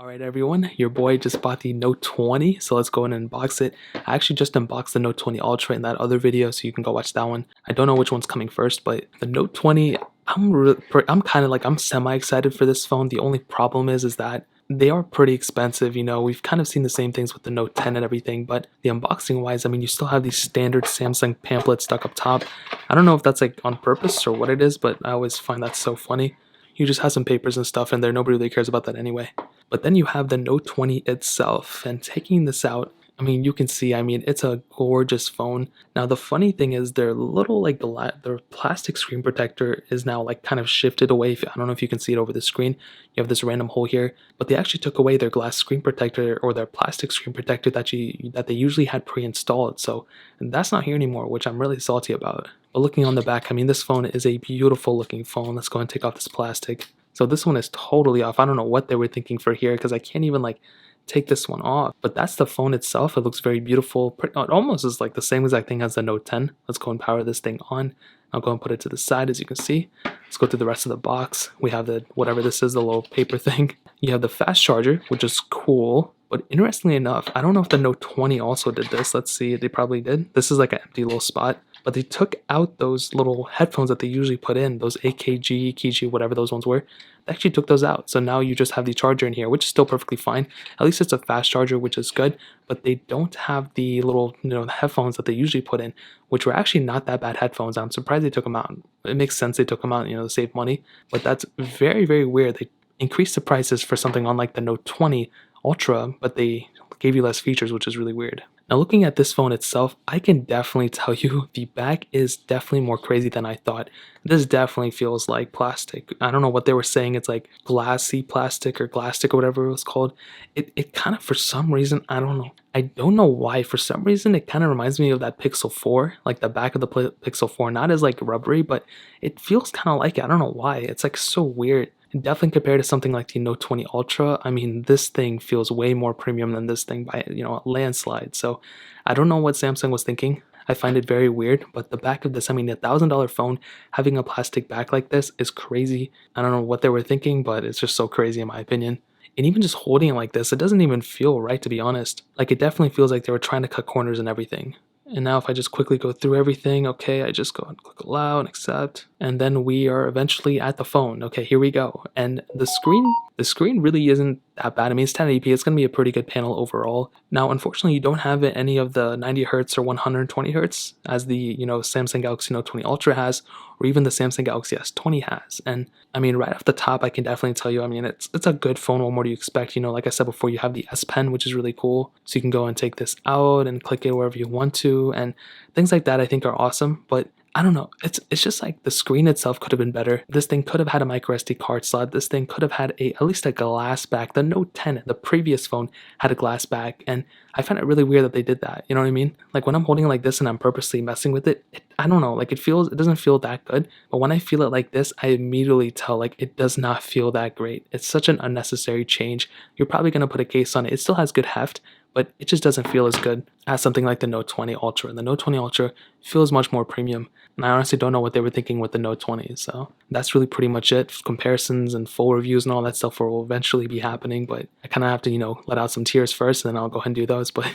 Alright everyone, your boy just bought the Note 20, so let's go ahead and unbox it. I actually just unboxed the Note 20 Ultra in that other video, so you can go watch that one. I don't know which one's coming first, but the Note 20, I'm semi excited for this phone. The only problem is that they are pretty expensive. We've kind of seen the same things with the Note 10 and everything, but the unboxing wise, I mean, you still have these standard Samsung pamphlets stuck up top. I don't know if that's like on purpose or what it is, but I always find that so funny. You just have some papers and stuff in there. Nobody really cares about that anyway. But then you have the Note 20 itself, and taking this out, I mean, you can see, I mean, it's a gorgeous phone. Now, the funny thing is their little, like, their plastic screen protector is now, like, kind of shifted away. I don't know if you can see it over the screen. You have this random hole here, but they actually took away their glass screen protector or their plastic screen protector that they usually had pre-installed. So that's not here anymore, which I'm really salty about. But looking on the back, I mean, this phone is a beautiful looking phone. Let's go and take off this plastic. So this one is totally off. I don't know what they were thinking for here because I can't even like take this one off. But that's the phone itself. It looks very beautiful. It almost is like the same exact thing as the Note 10. Let's go and power this thing on. I'll go and put it to the side as you can see. Let's go through the rest of the box. We have the, whatever this is, the little paper thing. You have the fast charger, which is cool. But interestingly enough, I don't know if the Note 20 also did this. Let's see, they probably did. This is like an empty little spot. But they took out those little headphones that they usually put in, those AKG, Kiji, whatever those ones were. They actually took those out. So now you just have the charger in here, which is still perfectly fine. At least it's a fast charger, which is good. But they don't have the little, the headphones that they usually put in, which were actually not that bad headphones. I'm surprised they took them out. It makes sense they took them out, to save money. But that's very, very weird. They increased the prices for something on like the Note 20 Ultra, but they gave you less features, which is really weird. Now looking at this phone itself, I can definitely tell you the back is definitely more crazy than I thought. This definitely feels like plastic. I don't know what they were saying. It's like glassy plastic or glastic or whatever it was called. It kind of, for some reason, I don't know. I don't know why. For some reason, it kind of reminds me of that Pixel 4, like the back of the Pixel 4. Not as like rubbery, but it feels kind of like it. I don't know why. It's like so weird. And definitely compared to something like the Note 20 Ultra, I mean, this thing feels way more premium than this thing by, a landslide. So I don't know what Samsung was thinking. I find it very weird, but the back of this, I mean, $1,000 phone having a plastic back like this is crazy. I don't know what they were thinking, but it's just so crazy in my opinion. And even just holding it like this, it doesn't even feel right, to be honest. Like, it definitely feels like they were trying to cut corners and everything. And now if I just quickly go through everything, okay, I just go and click allow and accept. And then we are eventually at the phone. Okay, here we go. And the screen really isn't that bad. I mean, it's 1080p. It's going to be a pretty good panel overall. Now, unfortunately, you don't have any of the 90 hertz or 120 hertz as the, Samsung Galaxy Note 20 Ultra has, or even the Samsung Galaxy S20 has. And I mean, right off the top, I can definitely tell you, I mean, it's a good phone. What more do you expect? Like I said before, you have the S Pen, which is really cool. So you can go and take this out and click it wherever you want to. And things like that I think are awesome. But I don't know. It's just like the screen itself could have been better. This thing could have had a micro SD card slot. This thing could have had at least a glass back. The Note 10, the previous phone, had a glass back, and I find it really weird that they did that. You know what I mean? Like when I'm holding it like this and I'm purposely messing with it, I don't know. Like it doesn't feel that good. But when I feel it like this, I immediately tell like it does not feel that great. It's such an unnecessary change. You're probably gonna put a case on it. It still has good heft, but it just doesn't feel as good as something like the Note 20 Ultra. And the Note 20 Ultra feels much more premium. And I honestly don't know what they were thinking with the Note 20. So that's really pretty much it. Comparisons and full reviews and all that stuff will eventually be happening. But I kind of have to, let out some tears first, and then I'll go ahead and do those. But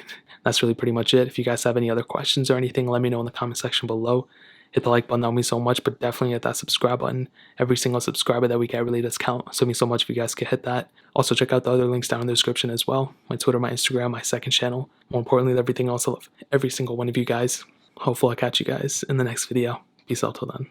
that's really pretty much it. If you guys have any other questions or anything, let me know in the comment section below. Hit the like button, that would mean so much, but definitely hit that subscribe button. Every single subscriber that we get really does count, so it means so much if you guys could hit that. Also, check out the other links down in the description as well. My Twitter, my Instagram, my second channel. More importantly, everything else, I love every single one of you guys. Hopefully I'll catch you guys in the next video. Peace out till then.